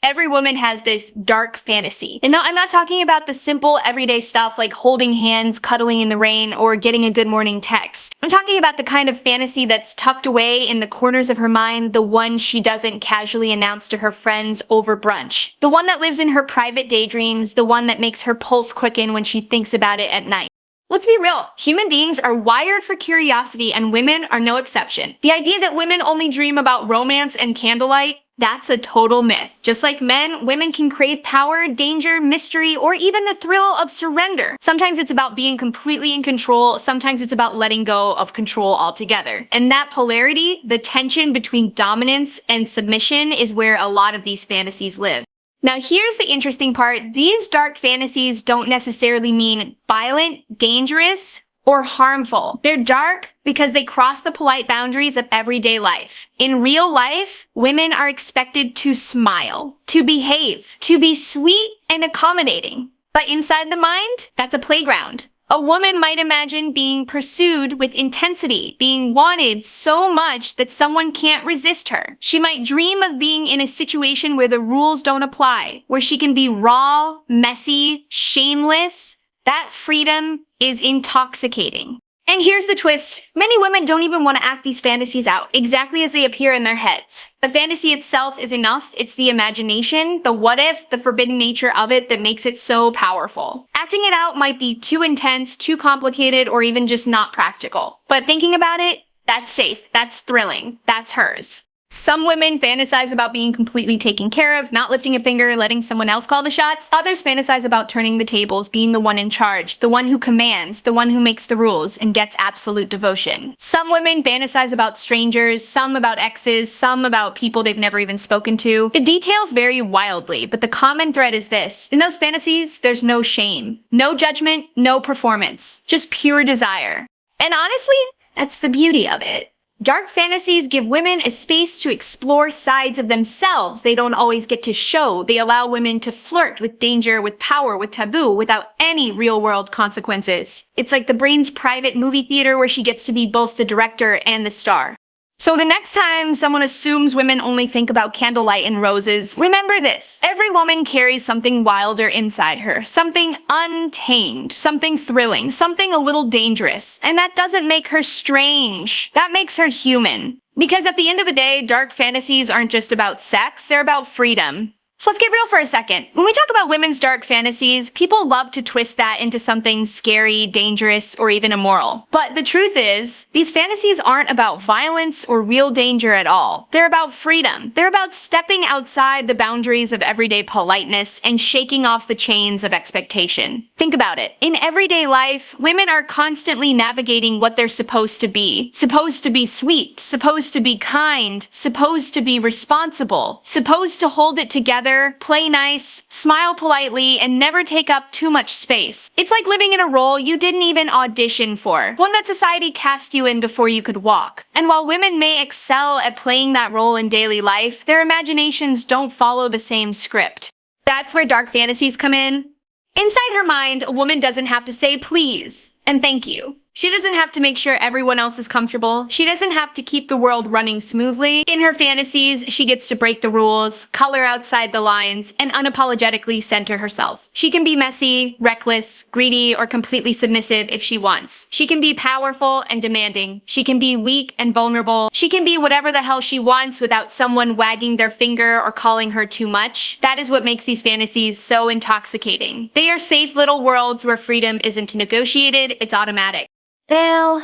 every woman has this dark fantasy. And no, I'm not talking about the simple everyday stuff like holding hands, cuddling in the rain, or getting a good morning text. I'm talking about the kind of fantasy that's tucked away in the corners of her mind, the one she doesn't casually announce to her friends over brunch. The one that lives in her private daydreams, the one that makes her pulse quicken when she thinks about it at night. Let's be real, human beings are wired for curiosity and women are no exception. The idea that women only dream about romance and candlelight, that's a total myth. Just like men, women can crave power, danger, mystery, or even the thrill of surrender. Sometimes it's about being completely in control, sometimes it's about letting go of control altogether. And that polarity, the tension between dominance and submission, is where a lot of these fantasies live. Now here's the interesting part. These dark fantasies don't necessarily mean violent, dangerous, or harmful. They're dark because they cross the polite boundaries of everyday life. In real life, women are expected to smile, to behave, to be sweet and accommodating. But inside the mind, that's a playground. A woman might imagine being pursued with intensity, being wanted so much that someone can't resist her. She might dream of being in a situation where the rules don't apply, where she can be raw, messy, shameless. That freedom is intoxicating. And here's the twist. Many women don't even want to act these fantasies out, exactly as they appear in their heads. The fantasy itself is enough. It's the imagination, the what if, the forbidden nature of it that makes it so powerful. Acting it out might be too intense, too complicated, or even just not practical. But thinking about it, that's safe, that's thrilling, that's hers. Some women fantasize about being completely taken care of, not lifting a finger, letting someone else call the shots. Others fantasize about turning the tables, being the one in charge, the one who commands, the one who makes the rules and gets absolute devotion. Some women fantasize about strangers, some about exes, some about people they've never even spoken to. The details vary wildly, but the common thread is this. In those fantasies, there's no shame, no judgment, no performance, just pure desire. And honestly, that's the beauty of it. Dark fantasies give women a space to explore sides of themselves they don't always get to show. They allow women to flirt with danger, with power, with taboo, without any real-world consequences. It's like the brain's private movie theater where she gets to be both the director and the star. So the next time someone assumes women only think about candlelight and roses, remember this. Every woman carries something wilder inside her, something untamed, something thrilling, something a little dangerous. And that doesn't make her strange. That makes her human. Because at the end of the day, dark fantasies aren't just about sex, they're about freedom. So let's get real for a second. When we talk about women's dark fantasies, people love to twist that into something scary, dangerous, or even immoral. But the truth is, these fantasies aren't about violence or real danger at all. They're about freedom. They're about stepping outside the boundaries of everyday politeness and shaking off the chains of expectation. Think about it. In everyday life, women are constantly navigating what they're supposed to be. Supposed to be sweet, supposed to be kind, supposed to be responsible, supposed to hold it together, play nice, smile politely, and never take up too much space. It's like living in a role you didn't even audition for, one that society cast you in before you could walk. And while women may excel at playing that role in daily life, their imaginations don't follow the same script. That's where dark fantasies come in. Inside her mind, a woman doesn't have to say please and thank you. She doesn't have to make sure everyone else is comfortable. She doesn't have to keep the world running smoothly. In her fantasies, she gets to break the rules, color outside the lines, and unapologetically center herself. She can be messy, reckless, greedy, or completely submissive if she wants. She can be powerful and demanding. She can be weak and vulnerable. She can be whatever the hell she wants without someone wagging their finger or calling her too much. That is what makes these fantasies so intoxicating. They are safe little worlds where freedom isn't negotiated, it's automatic. Now,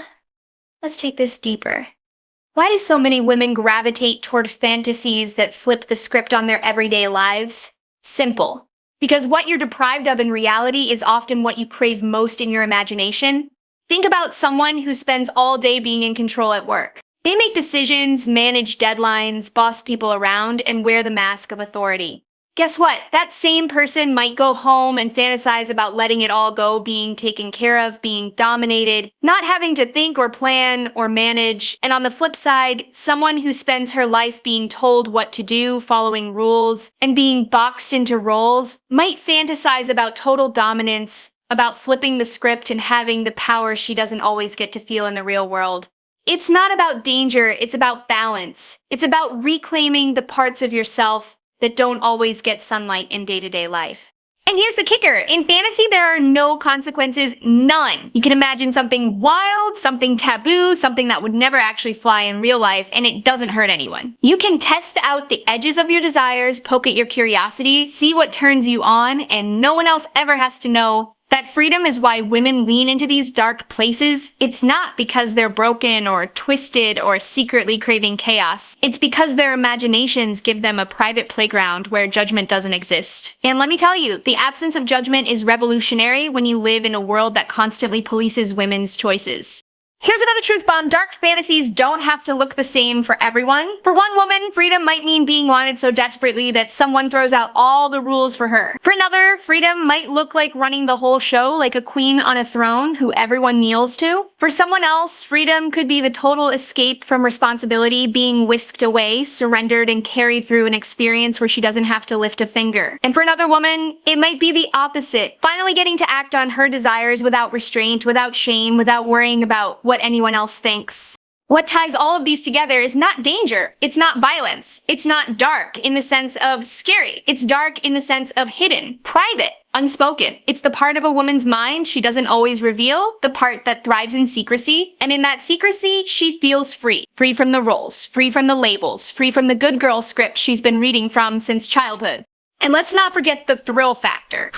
let's take this deeper. Why do so many women gravitate toward fantasies that flip the script on their everyday lives? Simple. Because what you're deprived of in reality is often what you crave most in your imagination. Think about someone who spends all day being in control at work. They make decisions, manage deadlines, boss people around, and wear the mask of authority. Guess what? That same person might go home and fantasize about letting it all go, being taken care of, being dominated, not having to think or plan or manage. And on the flip side, someone who spends her life being told what to do, following rules, and being boxed into roles might fantasize about total dominance, about flipping the script and having the power she doesn't always get to feel in the real world. It's not about danger, it's about balance. It's about reclaiming the parts of yourself that don't always get sunlight in day-to-day life. And here's the kicker. In fantasy, there are no consequences, none. You can imagine something wild, something taboo, something that would never actually fly in real life, and it doesn't hurt anyone. You can test out the edges of your desires, poke at your curiosity, see what turns you on, and no one else ever has to know. That freedom is why women lean into these dark places. It's not because they're broken or twisted or secretly craving chaos. It's because their imaginations give them a private playground where judgment doesn't exist. And let me tell you, the absence of judgment is revolutionary when you live in a world that constantly polices women's choices. Here's another truth bomb. Dark fantasies don't have to look the same for everyone. For one woman, freedom might mean being wanted so desperately that someone throws out all the rules for her. For another, freedom might look like running the whole show like a queen on a throne who everyone kneels to. For someone else, freedom could be the total escape from responsibility, being whisked away, surrendered, and carried through an experience where she doesn't have to lift a finger. And for another woman, it might be the opposite. Finally getting to act on her desires without restraint, without shame, without worrying about what anyone else thinks. What ties all of these together is not danger. It's not violence. It's not dark in the sense of scary. It's dark in the sense of hidden, private, unspoken. It's the part of a woman's mind she doesn't always reveal, the part that thrives in secrecy. And in that secrecy, she feels free. Free from the roles, free from the labels, free from the good girl script she's been reading from since childhood. And let's not forget the thrill factor.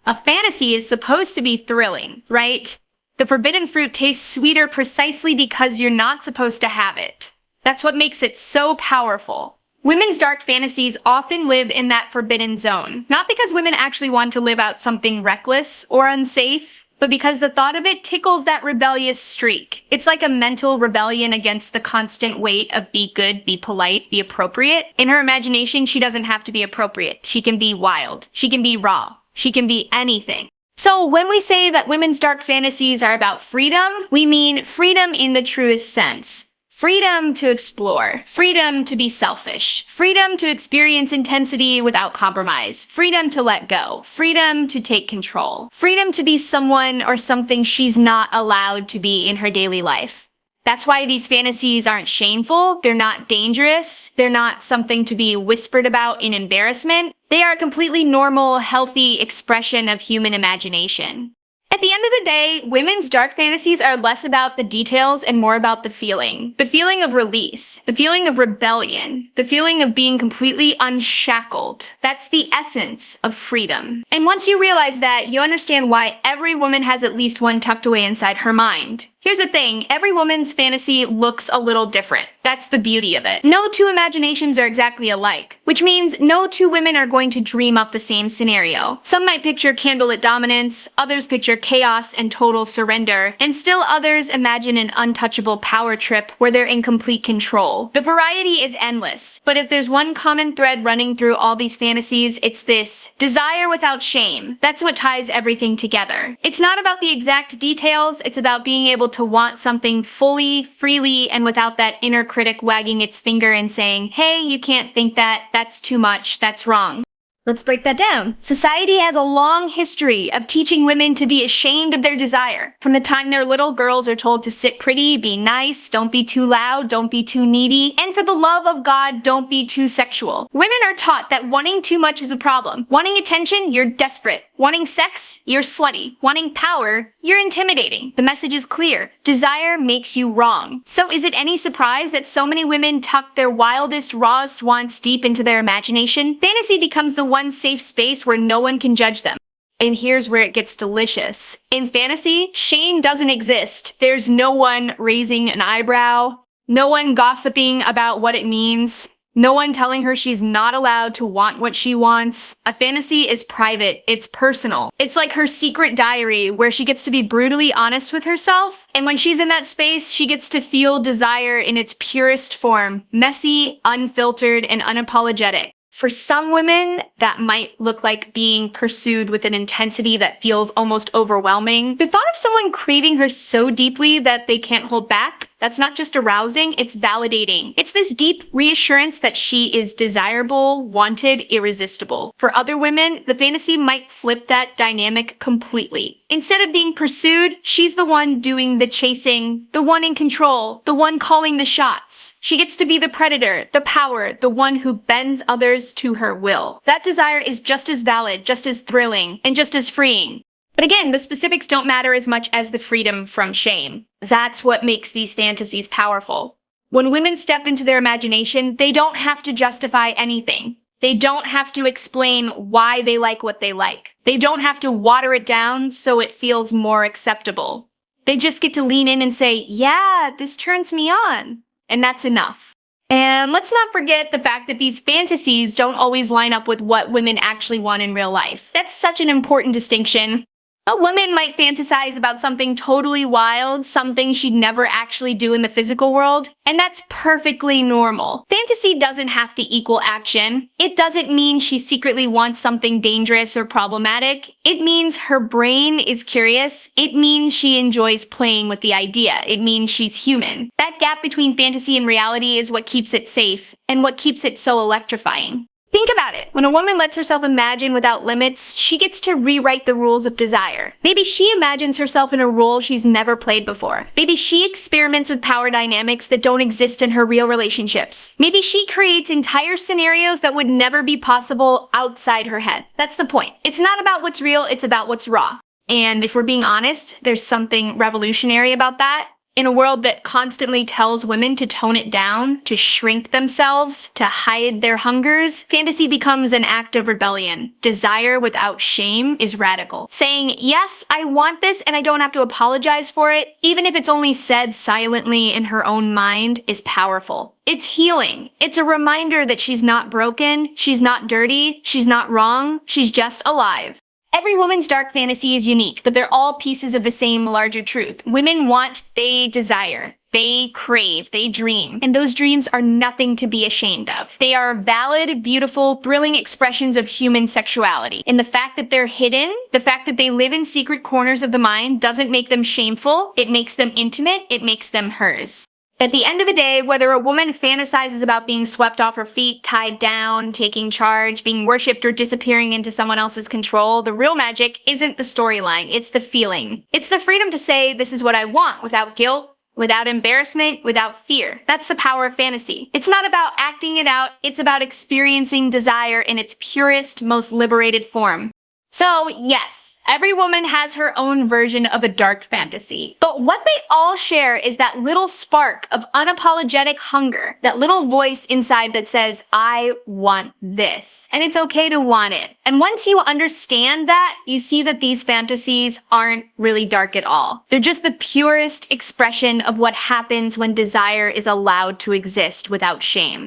A fantasy is supposed to be thrilling, right? The forbidden fruit tastes sweeter precisely because you're not supposed to have it. That's what makes it so powerful. Women's dark fantasies often live in that forbidden zone, not because women actually want to live out something reckless or unsafe, but because the thought of it tickles that rebellious streak. It's like a mental rebellion against the constant weight of be good, be polite, be appropriate. In her imagination, she doesn't have to be appropriate. She can be wild. She can be raw. She can be anything. So when we say that women's dark fantasies are about freedom, we mean freedom in the truest sense. Freedom to explore, freedom to be selfish, freedom to experience intensity without compromise, freedom to let go, freedom to take control, freedom to be someone or something she's not allowed to be in her daily life. That's why these fantasies aren't shameful, they're not dangerous, they're not something to be whispered about in embarrassment. They are a completely normal, healthy expression of human imagination. At the end of the day, women's dark fantasies are less about the details and more about the feeling. The feeling of release, the feeling of rebellion, the feeling of being completely unshackled. That's the essence of freedom. And once you realize that, you understand why every woman has at least one tucked away inside her mind. Here's the thing, every woman's fantasy looks a little different. That's the beauty of it. No two imaginations are exactly alike, which means no two women are going to dream up the same scenario. Some might picture candlelit dominance, others picture chaos and total surrender, and still others imagine an untouchable power trip where they're in complete control. The variety is endless, but if there's one common thread running through all these fantasies, it's this: desire without shame. That's what ties everything together. It's not about the exact details, it's about being able to want something fully, freely, and without that inner critic wagging its finger and saying, hey, you can't think that, that's too much, that's wrong. Let's break that down. Society has a long history of teaching women to be ashamed of their desire. From the time their little girls are told to sit pretty, be nice, don't be too loud, don't be too needy, and for the love of God, don't be too sexual. Women are taught that wanting too much is a problem. Wanting attention, you're desperate. Wanting sex, you're slutty. Wanting power, you're intimidating. The message is clear. Desire makes you wrong. So is it any surprise that so many women tuck their wildest, rawest wants deep into their imagination? Fantasy becomes the one safe space where no one can judge them. And here's where it gets delicious. In fantasy, shame doesn't exist. There's no one raising an eyebrow, no one gossiping about what it means, no one telling her she's not allowed to want what she wants. A fantasy is private, it's personal. It's like her secret diary where she gets to be brutally honest with herself. And when she's in that space, she gets to feel desire in its purest form, messy, unfiltered, and unapologetic. For some women, that might look like being pursued with an intensity that feels almost overwhelming. The thought of someone craving her so deeply that they can't hold back, That's not just arousing, it's validating. It's this deep reassurance that she is desirable, wanted, irresistible. For other women, the fantasy might flip that dynamic completely. Instead of being pursued, she's the one doing the chasing, the one in control, the one calling the shots. She gets to be the predator, the power, the one who bends others to her will. That desire is just as valid, just as thrilling, and just as freeing. But again, the specifics don't matter as much as the freedom from shame. That's what makes these fantasies powerful. When women step into their imagination, they don't have to justify anything. They don't have to explain why they like what they like. They don't have to water it down so it feels more acceptable. They just get to lean in and say, yeah, this turns me on. And that's enough. And let's not forget the fact that these fantasies don't always line up with what women actually want in real life. That's such an important distinction. A woman might fantasize about something totally wild, something she'd never actually do in the physical world, and that's perfectly normal. Fantasy doesn't have to equal action. It doesn't mean she secretly wants something dangerous or problematic. It means her brain is curious. It means she enjoys playing with the idea. It means she's human. That gap between fantasy and reality is what keeps it safe and what keeps it so electrifying. Think about it. When a woman lets herself imagine without limits, she gets to rewrite the rules of desire. Maybe she imagines herself in a role she's never played before. Maybe she experiments with power dynamics that don't exist in her real relationships. Maybe she creates entire scenarios that would never be possible outside her head. That's the point. It's not about what's real, it's about what's raw. And if we're being honest, there's something revolutionary about that. In a world that constantly tells women to tone it down, to shrink themselves, to hide their hungers, fantasy becomes an act of rebellion. Desire without shame is radical. Saying, yes, I want this and I don't have to apologize for it, even if it's only said silently in her own mind, is powerful. It's healing. It's a reminder that she's not broken, she's not dirty, she's not wrong, she's just alive. Every woman's dark fantasy is unique, but they're all pieces of the same larger truth. Women want, they desire, they crave, they dream. And those dreams are nothing to be ashamed of. They are valid, beautiful, thrilling expressions of human sexuality. And the fact that they're hidden, the fact that they live in secret corners of the mind doesn't make them shameful. It makes them intimate. It makes them hers. At the end of the day, whether a woman fantasizes about being swept off her feet, tied down, taking charge, being worshipped, or disappearing into someone else's control, the real magic isn't the storyline, it's the feeling. It's the freedom to say, this is what I want, without guilt, without embarrassment, without fear. That's the power of fantasy. It's not about acting it out, it's about experiencing desire in its purest, most liberated form. So, yes. Every woman has her own version of a dark fantasy. But what they all share is that little spark of unapologetic hunger, that little voice inside that says, I want this. And it's okay to want it. And once you understand that, you see that these fantasies aren't really dark at all. They're just the purest expression of what happens when desire is allowed to exist without shame.